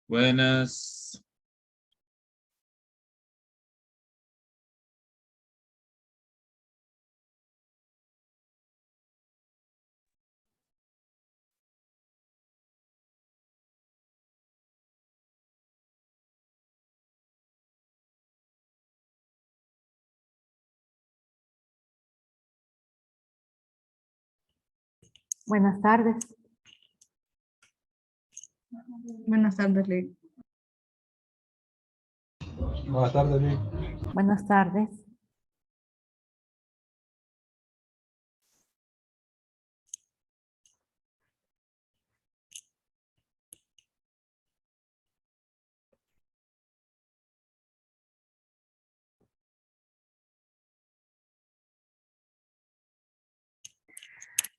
Buenas. Buenas tardes. Buenas tardes, Ley. Buenas tardes, Ley. Buenas tardes.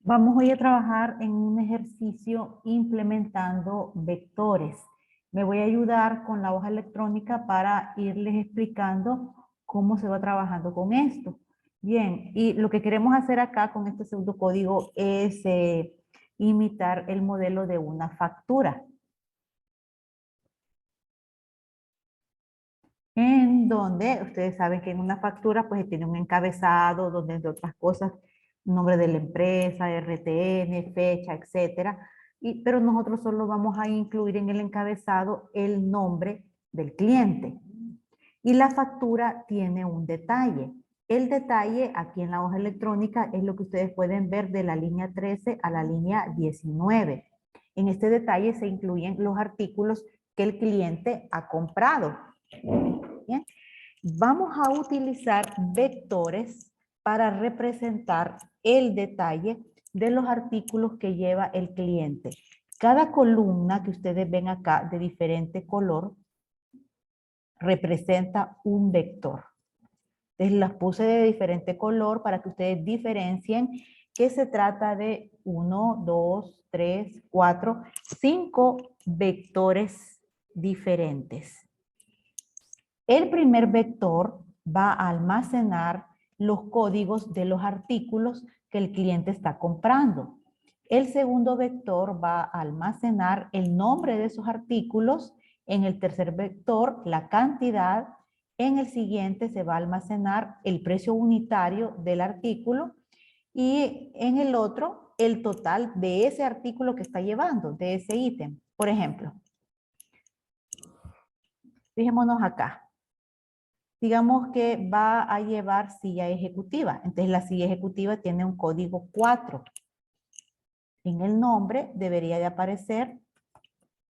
Vamos hoy a trabajar en un ejercicio implementando vectores. Me voy a ayudar con la hoja electrónica para irles explicando cómo se va trabajando con esto. Bien, y lo que queremos hacer acá con este pseudocódigo es imitar el modelo de una factura. En donde ustedes saben que en una factura pues tiene un encabezado donde entre otras cosas nombre de la empresa, RTN, fecha, etcétera. Pero nosotros solo vamos a incluir en el encabezado el nombre del cliente. Y la factura tiene un detalle. El detalle aquí en la hoja electrónica es lo que ustedes pueden ver de la línea 13 a la línea 19. En este detalle se incluyen los artículos que el cliente ha comprado. Bien. Vamos a utilizar vectores para representar el detalle de los artículos que lleva el cliente. Cada columna que ustedes ven acá de diferente color representa un vector. Entonces las puse de diferente color para que ustedes diferencien que se trata de 1, 2, 3, 4, 5 vectores diferentes. El primer vector va a almacenar los códigos de los artículos que el cliente está comprando. El segundo vector va a almacenar el nombre de esos artículos. En el tercer vector, la cantidad. En el siguiente se va a almacenar el precio unitario del artículo. Y en el otro, el total de ese artículo que está llevando, de ese ítem. Por ejemplo, fijémonos acá. Digamos que va a llevar silla ejecutiva. Entonces la silla ejecutiva tiene un código 4. En el nombre debería de aparecer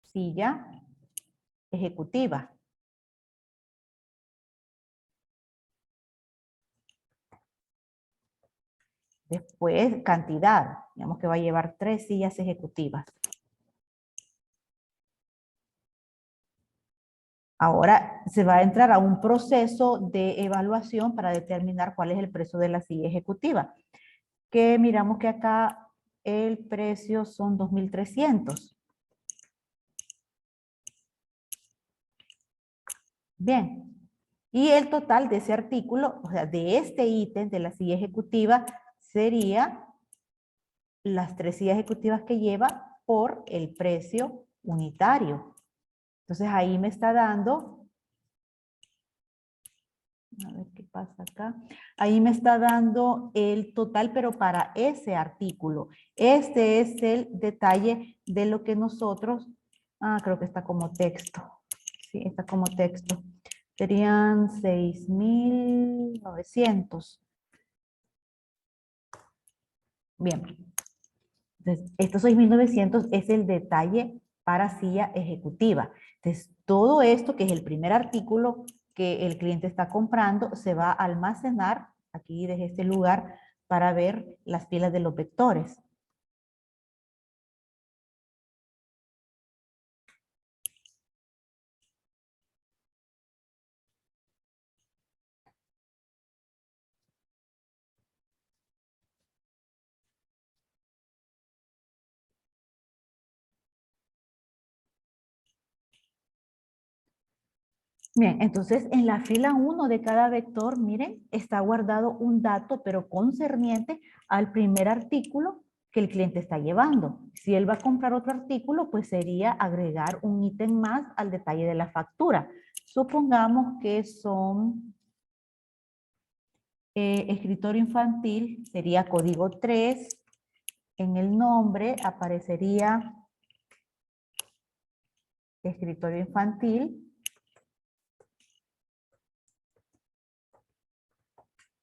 silla ejecutiva. Después cantidad. Digamos que va a llevar 3 sillas ejecutivas. Ahora se va a entrar a un proceso de evaluación para determinar cuál es el precio de la silla ejecutiva. Que miramos que acá el precio son 2.300. Bien. Y el total de ese artículo, o sea, de este ítem de la silla ejecutiva, sería las 3 sillas ejecutivas que lleva por el precio unitario. Entonces ahí me está dando, a ver qué pasa acá, ahí me está dando el total, pero para ese artículo. Este es el detalle de lo que nosotros, creo que está como texto, sí, está como texto. Serían 6.900. Bien. Entonces, estos 6.900 es el detalle para silla ejecutiva. Entonces, todo esto, que es el primer artículo que el cliente está comprando, se va a almacenar aquí desde este lugar para ver las filas de los vectores. Bien, entonces en la fila 1 de cada vector, miren, está guardado un dato, pero concerniente al primer artículo que el cliente está llevando. Si él va a comprar otro artículo, pues sería agregar un ítem más al detalle de la factura. Supongamos que son escritorio infantil, sería código 3. En el nombre aparecería escritorio infantil.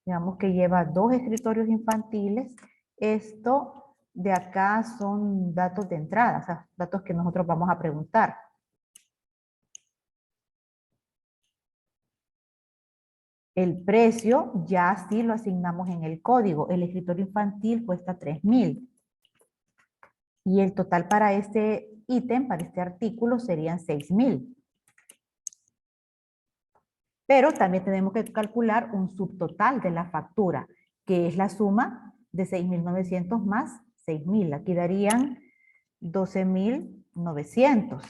Digamos que lleva 2 escritorios infantiles. Esto de acá son datos de entrada, o sea, datos que nosotros vamos a preguntar. El precio ya sí lo asignamos en el código. El escritorio infantil cuesta 3,000. Y el total para este ítem, para este artículo, serían 6,000. Pero también tenemos que calcular un subtotal de la factura, que es la suma de 6,900 más 6,000. Aquí darían 12,900.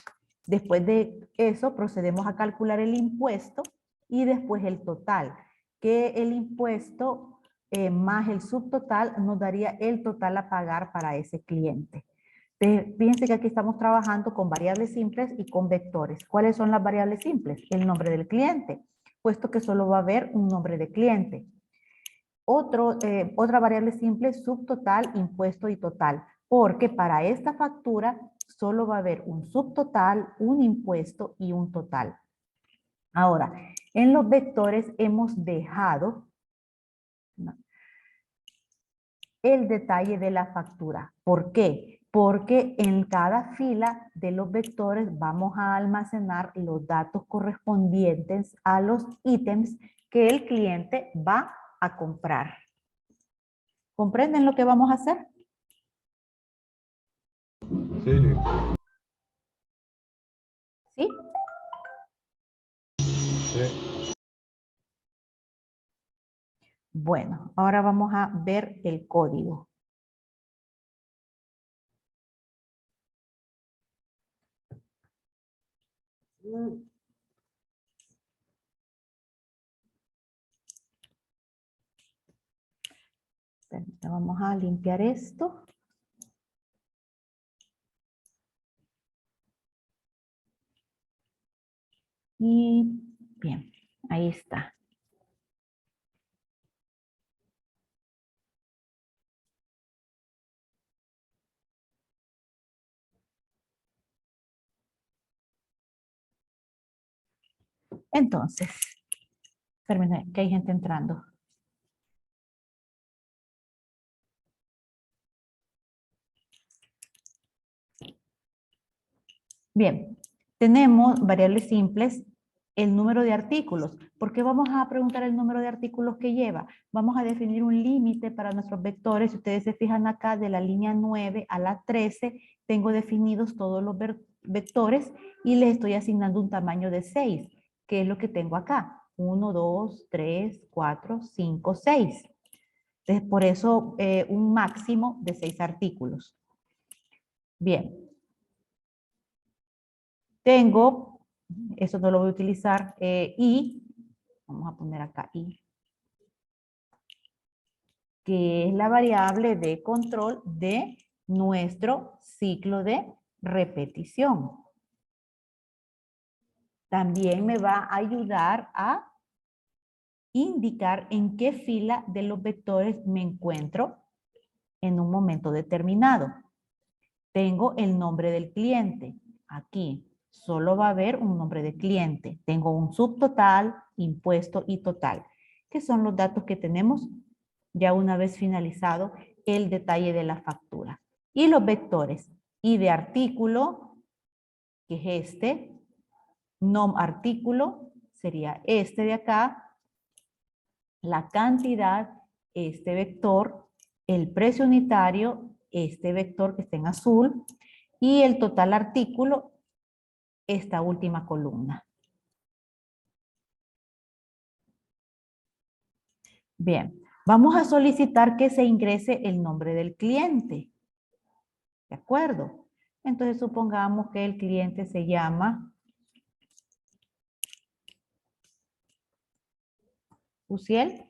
Después de eso procedemos a calcular el impuesto y después el total, que el impuesto más el subtotal nos daría el total a pagar para ese cliente. Fíjense que aquí estamos trabajando con variables simples y con vectores. ¿Cuáles son las variables simples? El nombre del cliente, puesto que solo va a haber un nombre de cliente. Otra variable simple, subtotal, impuesto y total, porque para esta factura solo va a haber un subtotal, un impuesto y un total. Ahora, en los vectores hemos dejado el detalle de la factura. ¿Por qué? Porque en cada fila de los vectores vamos a almacenar los datos correspondientes a los ítems que el cliente va a comprar. ¿Comprenden lo que vamos a hacer? Sí, ¿Sí? sí. Bueno, ahora vamos a ver el código. Vamos a limpiar esto. Y bien, ahí está. Entonces, permítanme, que hay gente entrando. Bien, tenemos variables simples, el número de artículos. ¿Por qué vamos a preguntar el número de artículos que lleva? Vamos a definir un límite para nuestros vectores. Si ustedes se fijan acá, de la línea 9 a la 13, tengo definidos todos los vectores y les estoy asignando un tamaño de 6, que es lo que tengo acá. 1, 2, 3, 4, 5, 6. Entonces, por eso un máximo de 6 artículos. Bien. Tengo, eso no lo voy a utilizar, y, vamos a poner acá y, que es la variable de control de nuestro ciclo de repetición. También me va a ayudar a indicar en qué fila de los vectores me encuentro en un momento determinado. Tengo el nombre del cliente. Aquí solo va a haber un nombre de cliente. Tengo un subtotal, impuesto y total, que son los datos que tenemos ya una vez finalizado el detalle de la factura. Y los vectores, y de artículo, que es este, nom artículo, sería este de acá, la cantidad, este vector, el precio unitario, este vector que está en azul, y el total artículo, esta última columna. Bien, vamos a solicitar que se ingrese el nombre del cliente. ¿De acuerdo? Entonces supongamos que el cliente se llama Uciel.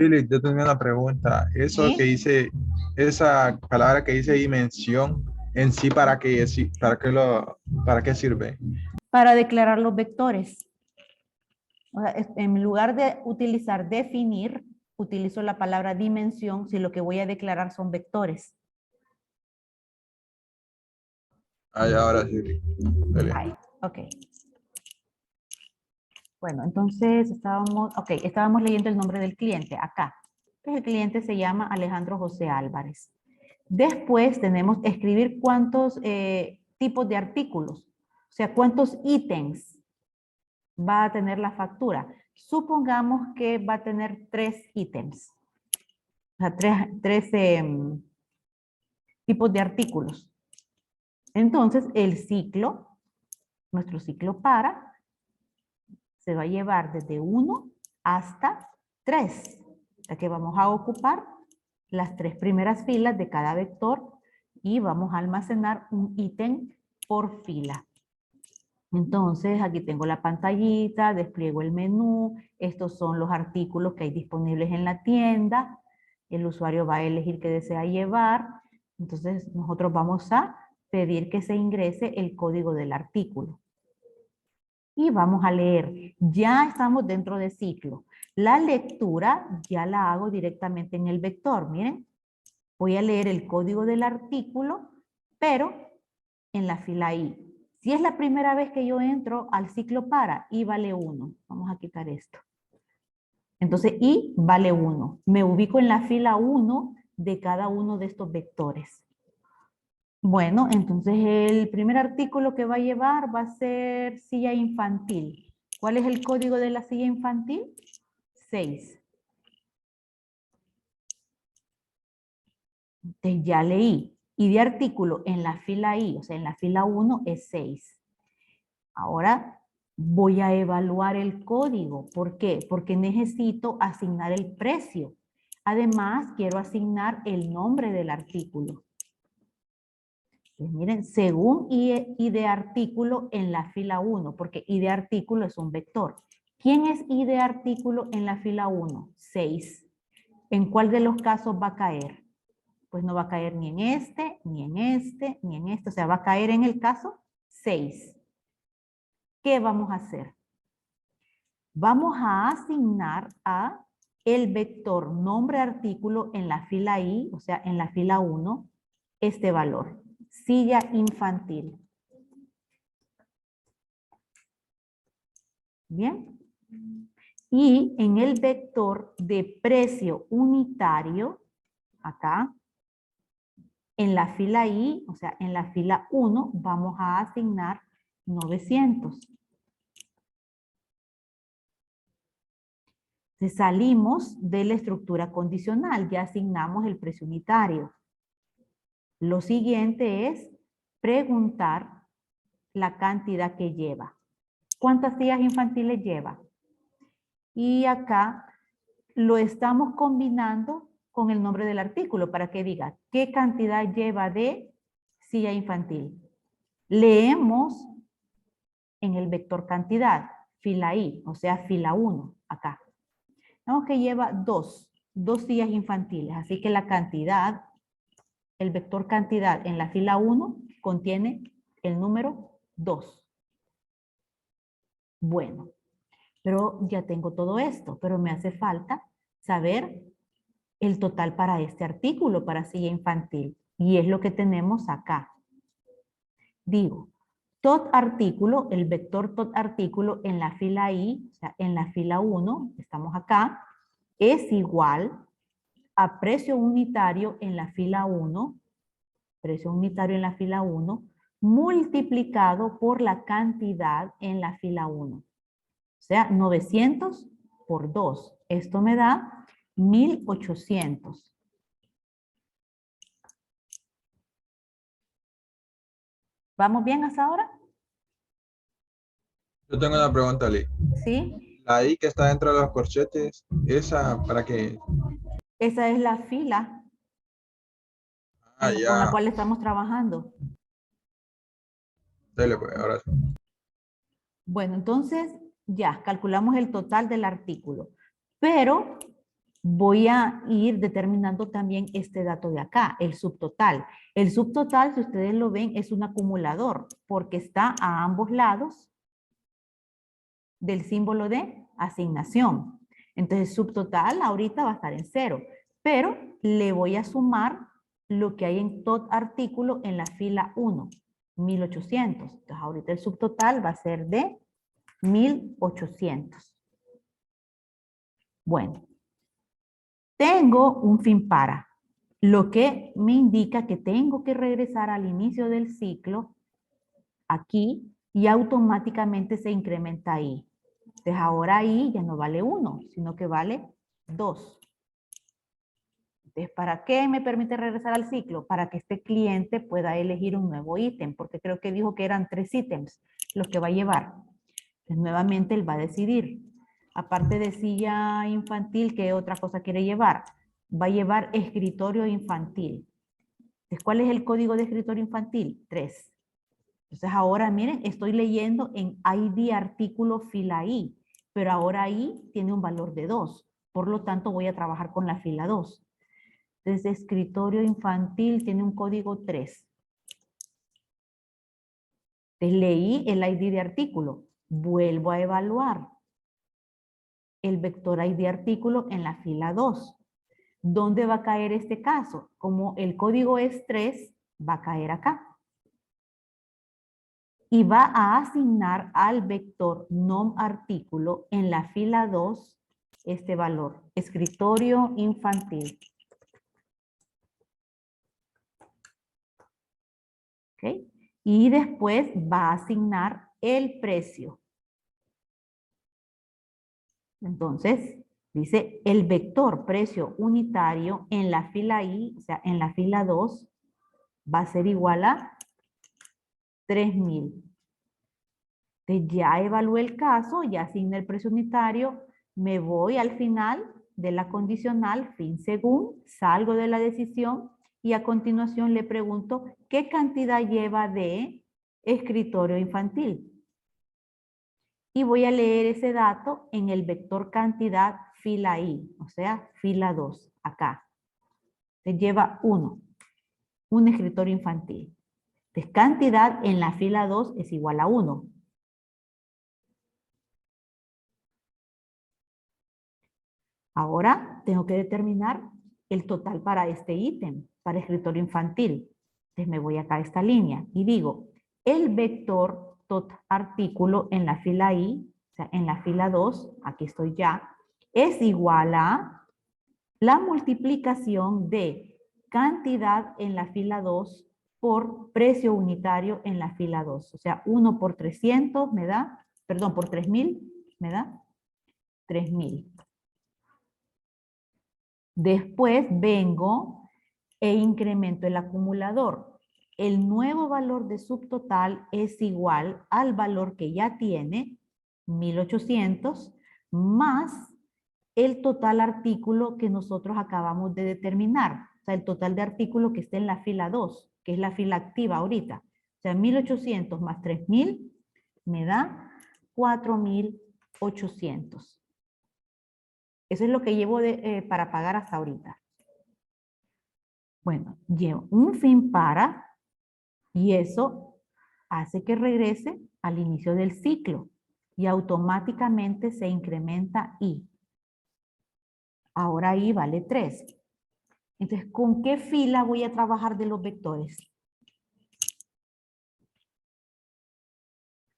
Philip, yo tengo una pregunta. Eso ¿Sí? que dice, esa palabra que dice dimensión, en sí, ¿para qué sirve? Para declarar los vectores. O sea, en lugar de utilizar definir, utilizo la palabra dimensión si lo que voy a declarar son vectores. Ah, ya, ahora sí. Dale. Ahí, ok. Bueno, entonces estábamos leyendo el nombre del cliente acá. El cliente se llama Alejandro José Álvarez. Después tenemos escribir cuántos tipos de artículos, o sea, cuántos ítems va a tener la factura. Supongamos que va a tener 3 ítems, o sea, tres tipos de artículos. Entonces, el ciclo, nuestro ciclo para, se va a llevar desde 1 hasta 3, ya que vamos a ocupar las 3 primeras filas de cada vector y vamos a almacenar un ítem por fila. Entonces, aquí tengo la pantallita, despliego el menú, estos son los artículos que hay disponibles en la tienda, el usuario va a elegir qué desea llevar, entonces nosotros vamos a pedir que se ingrese el código del artículo. Y vamos a leer, ya estamos dentro de ciclo. La lectura ya la hago directamente en el vector, miren. Voy a leer el código del artículo, pero en la fila I. Si es la primera vez que yo entro al ciclo para, I vale 1. Vamos a quitar esto. Entonces, I vale 1. Me ubico en la fila 1 de cada uno de estos vectores. Bueno, entonces el primer artículo que va a llevar va a ser silla infantil. ¿Cuál es el código de la silla infantil? 6. Entonces ya leí. Y de artículo en la fila I, o sea, en la fila 1 es 6. Ahora voy a evaluar el código. ¿Por qué? Porque necesito asignar el precio. Además, quiero asignar el nombre del artículo. Pues miren, según I de artículo en la fila 1, porque I de artículo es un vector. ¿Quién es I de artículo en la fila 1? 6. ¿En cuál de los casos va a caer? Pues no va a caer ni en este, ni en este, ni en este. O sea, va a caer en el caso 6. ¿Qué vamos a hacer? Vamos a asignar a el vector nombre artículo en la fila I, o sea, en la fila 1, este valor. Silla infantil. Bien. Y en el vector de precio unitario, acá, en la fila I, o sea, en la fila 1, vamos a asignar 900. Entonces, salimos de la estructura condicional, ya asignamos el precio unitario. Lo siguiente es preguntar la cantidad que lleva. ¿Cuántas sillas infantiles lleva? Y acá lo estamos combinando con el nombre del artículo para que diga qué cantidad lleva de silla infantil. Leemos en el vector cantidad, fila I, o sea, fila 1, acá. Vemos que lleva dos sillas infantiles, así que la cantidad, el vector cantidad en la fila 1 contiene el número 2. Bueno, pero ya tengo todo esto, pero me hace falta saber el total para este artículo, para silla infantil. Y es lo que tenemos acá. Digo, tot artículo, el vector tot artículo en la fila I, o sea, en la fila 1, estamos acá, es igual a precio unitario en la fila 1, precio unitario en la fila 1, multiplicado por la cantidad en la fila 1. O sea, 900 por 2. Esto me da 1800. ¿Vamos bien hasta ahora? Yo tengo una pregunta, Lee. ¿Sí? La I que está dentro de los corchetes, ¿esa para qué? Esa es la fila Ah, con la ya. cual estamos trabajando. Dale, pues, ahora sí. Bueno, entonces ya calculamos el total del artículo. Pero voy a ir determinando también este dato de acá, el subtotal. El subtotal, si ustedes lo ven, es un acumulador porque está a ambos lados del símbolo de asignación. Entonces, subtotal ahorita va a estar en 0, pero le voy a sumar lo que hay en todo artículo en la fila 1, 1800. Entonces, ahorita el subtotal va a ser de 1800. Bueno, tengo un fin para, lo que me indica que tengo que regresar al inicio del ciclo aquí y automáticamente se incrementa ahí. Entonces ahora ahí ya no vale 1, sino que vale 2. Entonces, ¿para qué me permite regresar al ciclo? Para que este cliente pueda elegir un nuevo ítem, porque creo que dijo que eran 3 ítems los que va a llevar. Entonces, nuevamente él va a decidir. Aparte de silla infantil, ¿qué otra cosa quiere llevar? Va a llevar escritorio infantil. Entonces, ¿cuál es el código de escritorio infantil? 3. Entonces ahora miren, estoy leyendo en ID artículo fila I, pero ahora I tiene un valor de 2. Por lo tanto voy a trabajar con la fila 2. Entonces escritorio infantil tiene un código 3. Entonces leí el ID de artículo. Vuelvo a evaluar el vector ID artículo en la fila 2. ¿Dónde va a caer este caso? Como el código es 3, va a caer acá. Y va a asignar al vector nom artículo en la fila 2 este valor, escritorio infantil. ¿Ok? Y después va a asignar el precio. Entonces, dice el vector precio unitario en la fila I, o sea, en la fila 2, va a ser igual a 3000. Entonces ya evalué el caso, ya asigné el precio unitario, me voy al final de la condicional, fin según, salgo de la decisión y a continuación le pregunto qué cantidad lleva de escritorio infantil. Y voy a leer ese dato en el vector cantidad fila I, o sea, fila 2, acá. Entonces lleva 1, un escritorio infantil. Entonces cantidad en la fila 2 es igual a 1. Ahora tengo que determinar el total para este ítem, para escritorio infantil. Entonces me voy acá a esta línea y digo, el vector tot artículo en la fila I, o sea, en la fila 2, aquí estoy ya, es igual a la multiplicación de cantidad en la fila 2 por precio unitario en la fila 2. O sea, 1 por 300 me da, perdón, por 3000 me da 3000. Después vengo e incremento el acumulador. El nuevo valor de subtotal es igual al valor que ya tiene, 1800, más el total artículo que nosotros acabamos de determinar. O sea, el total de artículo que esté en la fila 2, que es la fila activa ahorita. O sea, 1800 más 3000 me da 4800. Eso es lo que llevo para pagar hasta ahorita. Bueno, llevo un fin para y eso hace que regrese al inicio del ciclo y automáticamente se incrementa I. Ahora I vale 3. Entonces, ¿con qué fila voy a trabajar de los vectores?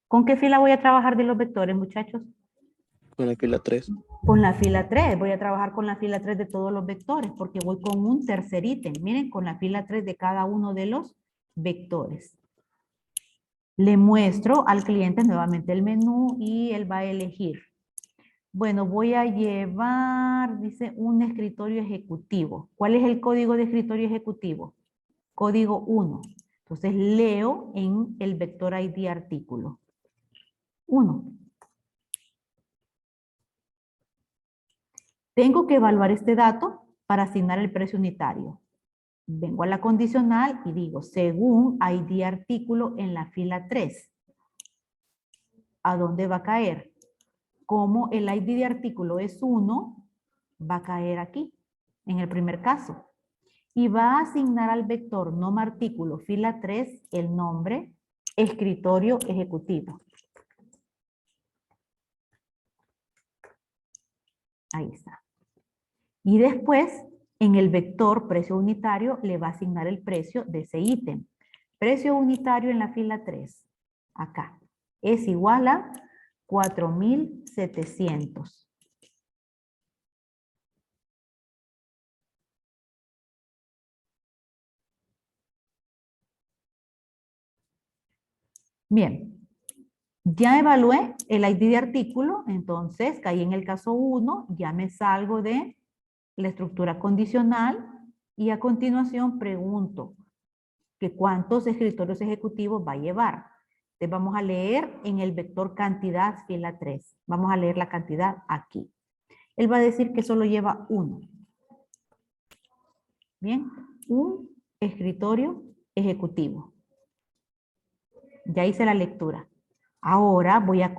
¿Con qué fila voy a trabajar de los vectores, muchachos? Con la fila 3. Con la fila 3, voy a trabajar con la fila 3 de todos los vectores porque voy con un tercer ítem. Miren, con la fila 3 de cada uno de los vectores. Le muestro al cliente nuevamente el menú y él va a elegir. Bueno, voy a llevar, dice, un escritorio ejecutivo. ¿Cuál es el código de escritorio ejecutivo? Código 1. Entonces leo en el vector ID artículo. 1. Tengo que evaluar este dato para asignar el precio unitario. Vengo a la condicional y digo, según ID artículo en la fila 3. ¿A dónde va a caer? Como el ID de artículo es 1, va a caer aquí, en el primer caso. Y va a asignar al vector nombre artículo fila 3 el nombre escritorio ejecutivo. Ahí está. Y después, en el vector precio unitario, le va a asignar el precio de ese ítem. Precio unitario en la fila 3, acá, es igual a 4,700. Bien, ya evalué el ID de artículo, entonces caí en el caso 1, ya me salgo de la estructura condicional y a continuación pregunto que cuántos escritorios ejecutivos va a llevar. Entonces vamos a leer en el vector cantidad fila 3. Vamos a leer la cantidad aquí. Él va a decir que solo lleva uno. Bien, un escritorio ejecutivo. Ya hice la lectura. Ahora voy a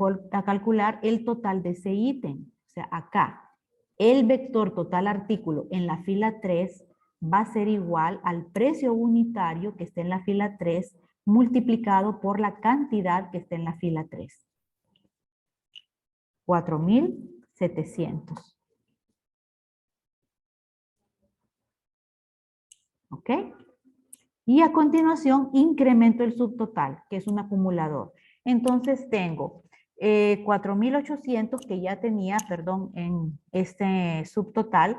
calcular el total de ese ítem. O sea, acá, el vector total artículo en la fila 3 va a ser igual al precio unitario que esté en la fila 3 multiplicado por la cantidad que esté en la fila 3. 4,700. ¿Ok? Y a continuación incremento el subtotal, que es un acumulador. Entonces tengo 4,800 que ya tenía, perdón, en este subtotal.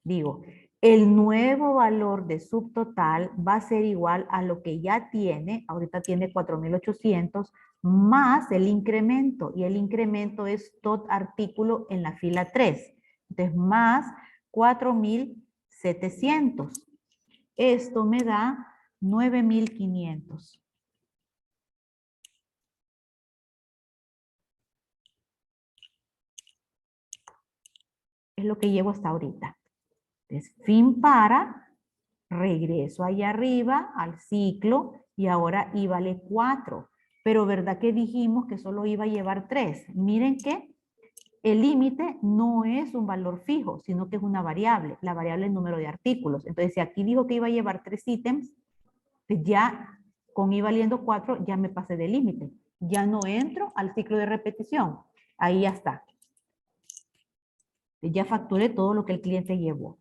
Digo, el nuevo valor de subtotal va a ser igual a lo que ya tiene, ahorita tiene 4,800, más el incremento. Y el incremento es tot artículo en la fila 3. Entonces, más 4,700. Esto me da 9,500. Es lo que llevo hasta ahorita. Entonces, fin para, regreso allá arriba al ciclo y ahora I vale 4. Pero ¿verdad que dijimos que solo iba a llevar 3? Miren que el límite no es un valor fijo, sino que es una variable. La variable es el número de artículos. Entonces, si aquí dijo que iba a llevar 3 ítems, pues ya con I valiendo 4 ya me pasé del límite. Ya no entro al ciclo de repetición. Ahí ya está. Ya facturé todo lo que el cliente llevó.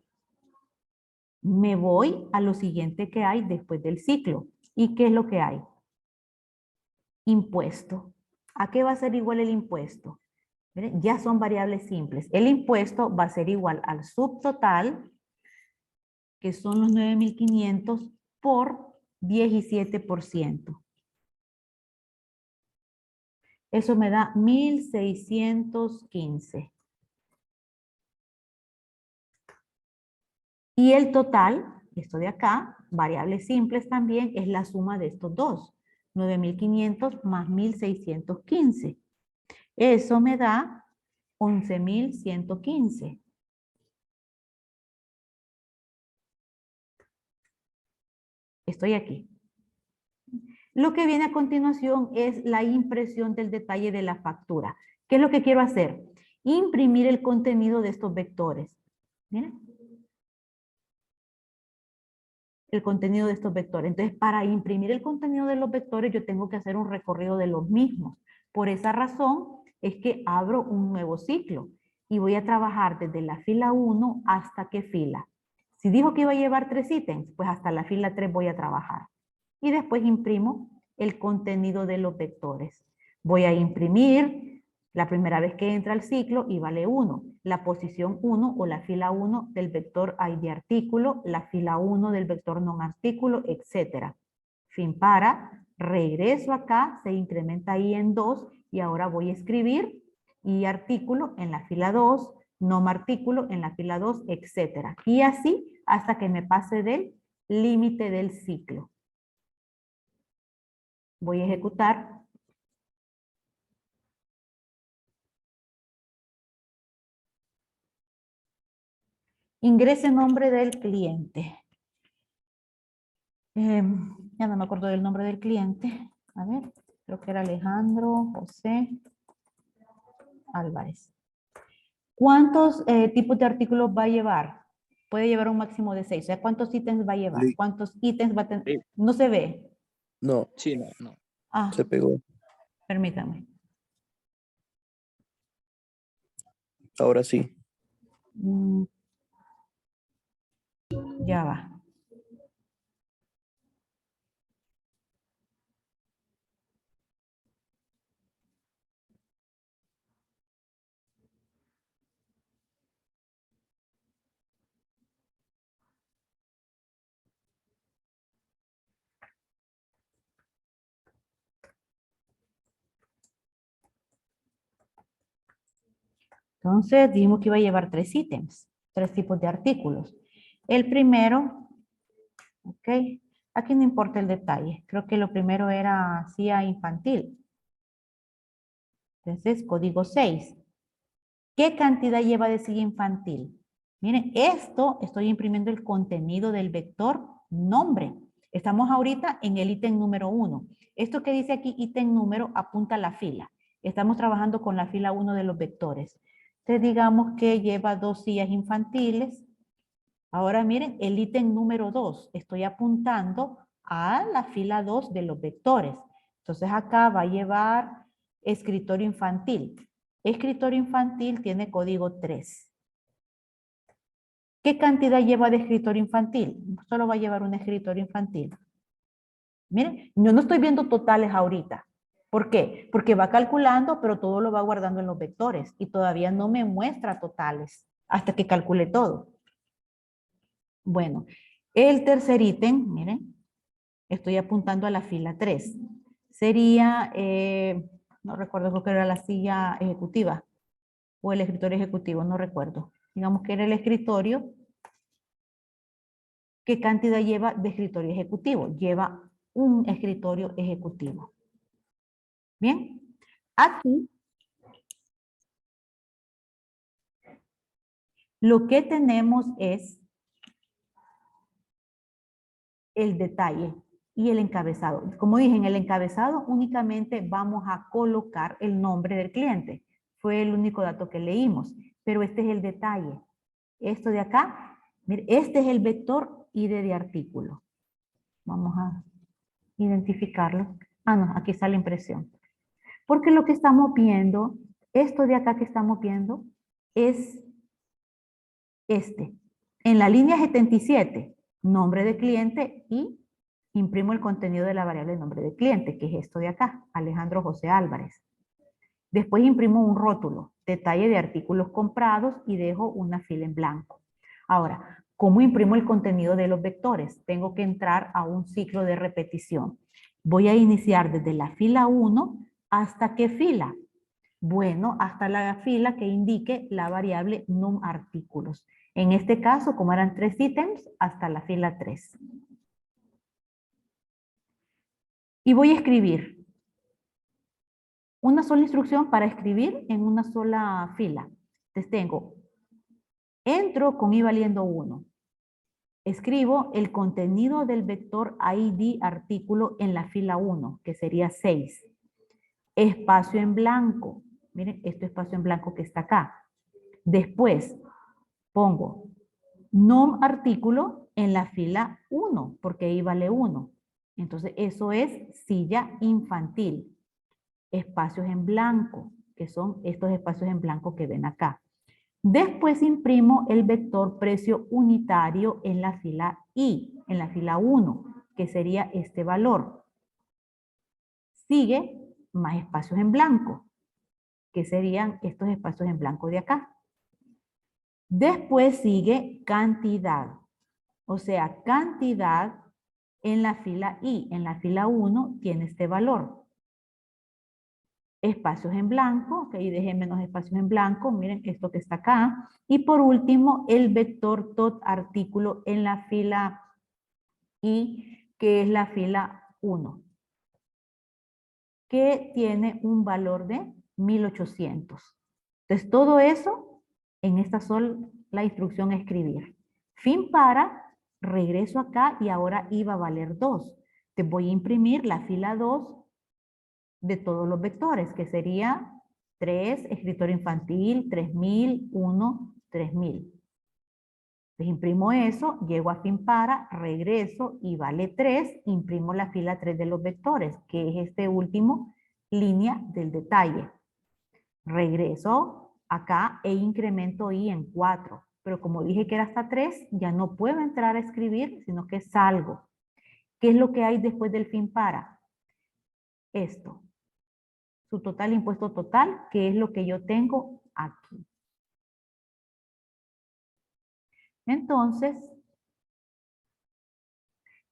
Me voy a lo siguiente que hay después del ciclo. ¿Y qué es lo que hay? Impuesto. ¿A qué va a ser igual el impuesto? Miren, ya son variables simples. El impuesto va a ser igual al subtotal, que son los 9,500 por 17%. Eso me da 1,615. Y el total, esto de acá, variables simples también, es la suma de estos dos. 9,500 más 1,615. Eso me da 11,115. Estoy aquí. Lo que viene a continuación es la impresión del detalle de la factura. ¿Qué es lo que quiero hacer? Imprimir el contenido de estos vectores. Miren. El contenido de estos vectores. Entonces, para imprimir el contenido de los vectores, yo tengo que hacer un recorrido de los mismos. Por esa razón, es que abro un nuevo ciclo y voy a trabajar desde la fila 1 hasta qué fila. Si dijo que iba a llevar 3 ítems, pues hasta la fila 3 voy a trabajar. Y después imprimo el contenido de los vectores. Voy a imprimir la primera vez que entra el ciclo y vale 1. La posición 1 o la fila 1 del vector ID artículo, la fila 1 del vector non artículo, etc. Fin para, regreso acá, se incrementa ahí en 2 y ahora voy a escribir y artículo en la fila 2, nom artículo en la fila 2, etc. Y así hasta que me pase del límite del ciclo. Voy a ejecutar. Ingrese nombre del cliente. Ya no me acuerdo del nombre del cliente. A ver, creo que era Alejandro José Álvarez. ¿Cuántos tipos de artículos va a llevar? Puede llevar un máximo de 6. O sea, ¿cuántos ítems va a llevar? Sí. ¿Cuántos ítems va a tener? Sí. No se ve. No, Sí, no, no. Ah, se pegó. permítame. Ahora sí. Mm, ya va. Entonces, dijimos que iba a llevar 3 ítems, 3 tipos de artículos. El primero, ok, aquí no importa el detalle. Creo que lo primero era CIA infantil. Entonces, código 6. ¿Qué cantidad lleva de CIA infantil? Miren, esto estoy imprimiendo el contenido del vector nombre. Estamos ahorita en el ítem número 1. Esto que dice aquí, ítem número, apunta a la fila. Estamos trabajando con la fila 1 de los vectores. Entonces, digamos que lleva 2 sillas infantiles. Ahora miren, el ítem número 2. Estoy apuntando a la fila 2 de los vectores. Entonces, acá va a llevar escritorio infantil. Escritorio infantil tiene código 3. ¿Qué cantidad lleva de escritorio infantil? Solo va a llevar un escritorio infantil. Miren, yo no estoy viendo totales ahorita. ¿Por qué? Porque va calculando, pero todo lo va guardando en los vectores y todavía no me muestra totales hasta que calcule todo. Bueno, el tercer ítem, miren, estoy apuntando a la fila 3. Sería, no recuerdo, creo que era la silla ejecutiva o el escritorio ejecutivo, no recuerdo. Digamos que era el escritorio. ¿Qué cantidad lleva de escritorio ejecutivo? Lleva un escritorio ejecutivo. Bien, aquí lo que tenemos es el detalle y el encabezado. Como dije, en el encabezado únicamente vamos a colocar el nombre del cliente. Fue el único dato que leímos, pero este es el detalle. Esto de acá, mire, este es el vector ID de artículo. Vamos a identificarlo. Ah, no, aquí está la impresión. Porque lo que estamos viendo, esto de acá que estamos viendo, es este. En la línea 77, nombre de cliente y imprimo el contenido de la variable nombre de cliente, que es esto de acá, Alejandro José Álvarez. Después imprimo un rótulo, detalle de artículos comprados y dejo una fila en blanco. Ahora, ¿cómo imprimo el contenido de los vectores? Tengo que entrar a un ciclo de repetición. Voy a iniciar desde la fila 1 hasta qué fila. Bueno, hasta la fila que indique la variable num artículos. En este caso, como eran 3 ítems, hasta la fila 3. Y voy a escribir una sola instrucción para escribir en una sola fila. Entonces tengo, entro con i valiendo 1. Escribo el contenido del vector ID artículo en la fila 1, que sería 6. Espacio en blanco. Miren, este espacio en blanco que está acá. Después pongo nom artículo en la fila 1, porque ahí vale 1. Entonces, eso es silla infantil. Espacios en blanco, que son estos espacios en blanco que ven acá. Después imprimo el vector precio unitario en la fila I, en la fila 1, que sería este valor. Sigue más espacios en blanco, que serían estos espacios en blanco de acá. Después sigue cantidad, o sea, cantidad en la fila I, en la fila 1 tiene este valor. Espacios en blanco, que ahí dejé menos espacios en blanco, miren esto que está acá. Y por último, el vector tot artículo en la fila I, que es la fila 1, que tiene un valor de 1800. Entonces, todo eso en esta sola instrucción escribir. Fin para, regreso acá y ahora iba a valer 2. Te voy a imprimir la fila 2 de todos los vectores, que sería 3, escritorio infantil, 3000, 1, 3000. Pues imprimo eso, llego a fin para, regreso y vale 3, imprimo la fila 3 de los vectores, que es este último línea del detalle. Regreso acá e incremento I en 4. Pero como dije que era hasta 3, ya no puedo entrar a escribir, sino que salgo. ¿Qué es lo que hay después del fin para? Esto. Su total impuesto total, que es lo que yo tengo aquí. Entonces,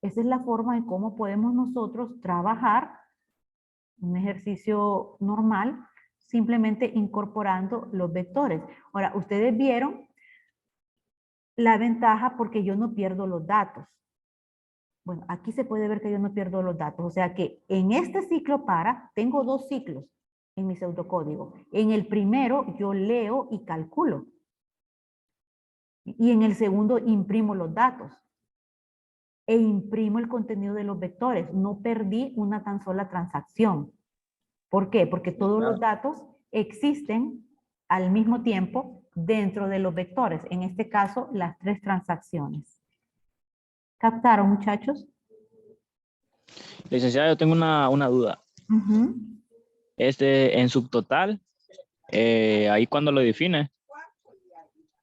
esa es la forma en cómo podemos nosotros trabajar un ejercicio normal, simplemente incorporando los vectores. Ahora, ustedes vieron la ventaja porque yo no pierdo los datos. Bueno, aquí se puede ver que yo no pierdo los datos. O sea que en este ciclo para, tengo 2 ciclos en mi pseudocódigo. En el primero yo leo y calculo. Y en el segundo imprimo los datos. E imprimo el contenido de los vectores. No perdí una tan sola transacción. ¿Por qué? Porque todos los datos existen al mismo tiempo dentro de los vectores. En este caso, las 3 transacciones. ¿Captaron, muchachos? Licenciada, yo tengo una duda. En subtotal, ahí cuando lo define,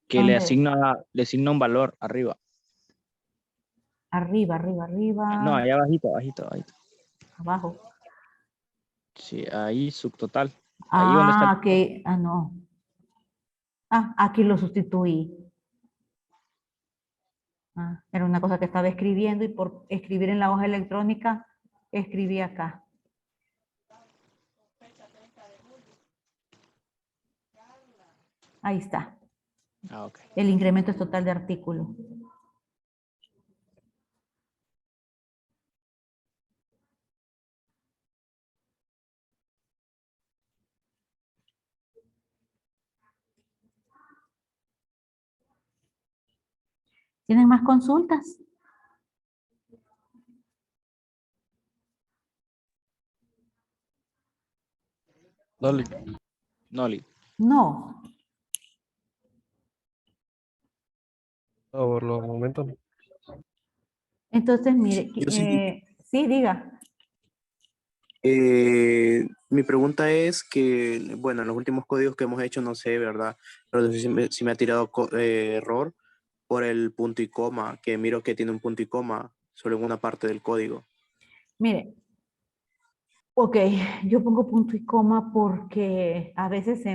que le asigna un valor arriba. Arriba. No, ahí abajito. Abajo. Sí, ahí subtotal. Ahí donde está. Ok. No. Aquí lo sustituí. Era una cosa que estaba escribiendo y por escribir en la hoja electrónica, escribí acá. Ahí está. Ok. El incremento es total de artículo. ¿Tienen más consultas? Dale. Noli. No. Por los momentos. Entonces, mire, Yo sí. sí, diga. Mi pregunta es que, bueno, en los últimos códigos que hemos hecho, no sé, ¿verdad? Pero no sé si me ha tirado error por el punto y coma, que miro que tiene un punto y coma solo en una parte del código. Mire, ok, yo pongo punto y coma porque a veces se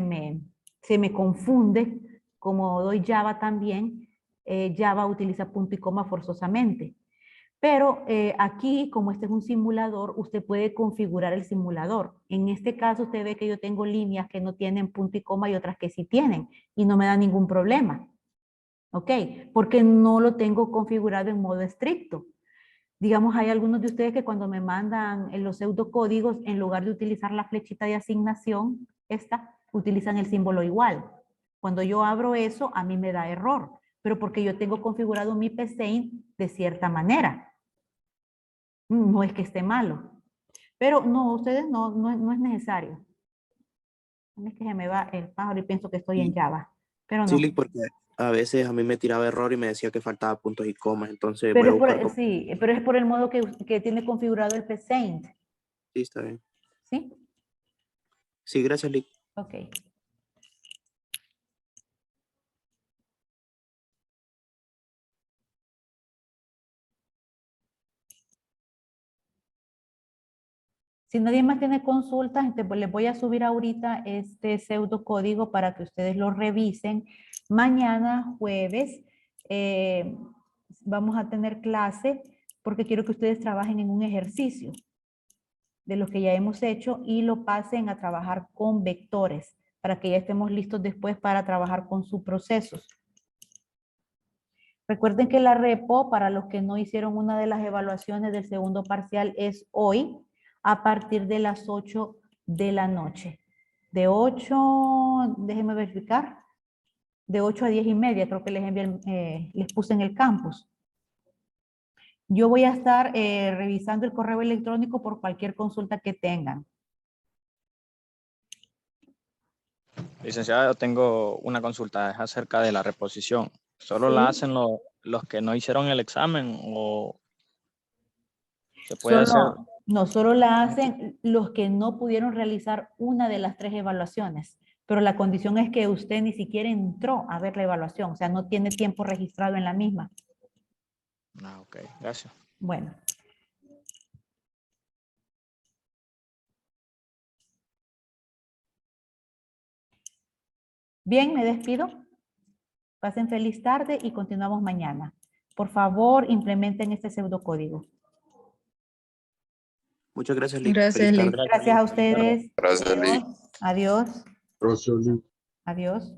me confunde, como doy Java también, Java utiliza punto y coma forzosamente. Pero aquí, como este es un simulador, usted puede configurar el simulador. En este caso, usted ve que yo tengo líneas que no tienen punto y coma y otras que sí tienen, y no me da ningún problema. ¿Ok? Porque no lo tengo configurado en modo estricto. Digamos, hay algunos de ustedes que cuando me mandan en los pseudocódigos, en lugar de utilizar la flechita de asignación, utilizan el símbolo igual. Cuando yo abro eso, a mí me da error, pero porque yo tengo configurado mi PSeInt de cierta manera. No es que esté malo. Pero no, ustedes no es necesario. Es que se me va el pájaro y pienso que estoy en Sí, Java, pero sí, no. Lick, porque a veces a mí me tiraba error y me decía que faltaba puntos y comas, entonces voy Pero a es buscar por, cómo. sí, pero es por el modo que tiene configurado el PSeInt. Sí, está bien. ¿Sí? Sí, gracias, Lick. Ok. Si nadie más tiene consultas, pues les voy a subir ahorita este pseudocódigo para que ustedes lo revisen. Mañana, jueves, vamos a tener clase porque quiero que ustedes trabajen en un ejercicio de lo que ya hemos hecho y lo pasen a trabajar con vectores para que ya estemos listos después para trabajar con sus procesos. Recuerden que la repo, para los que no hicieron una de las evaluaciones del segundo parcial, es hoy a partir de las 8 de la noche. De 8, déjenme verificar, de 8 a 10 y media, creo que les puse en el campus. Yo voy a estar revisando el correo electrónico por cualquier consulta que tengan. Licenciado, tengo una consulta, es acerca de la reposición. ¿Solo la Sí. hacen los que no hicieron el examen o se puede hacer? No, solo la hacen los que no pudieron realizar una de las 3 evaluaciones, pero la condición es que usted ni siquiera entró a ver la evaluación, o sea, no tiene tiempo registrado en la misma. Ah, ok, gracias. Bueno. Bien, me despido. Pasen feliz tarde y continuamos mañana. Por favor, implementen este pseudocódigo. Muchas gracias, Lick. Gracias, Feliz tarde. Lick. Gracias a ustedes. Gracias, Lick. Adiós. Profesor Lee. Adiós.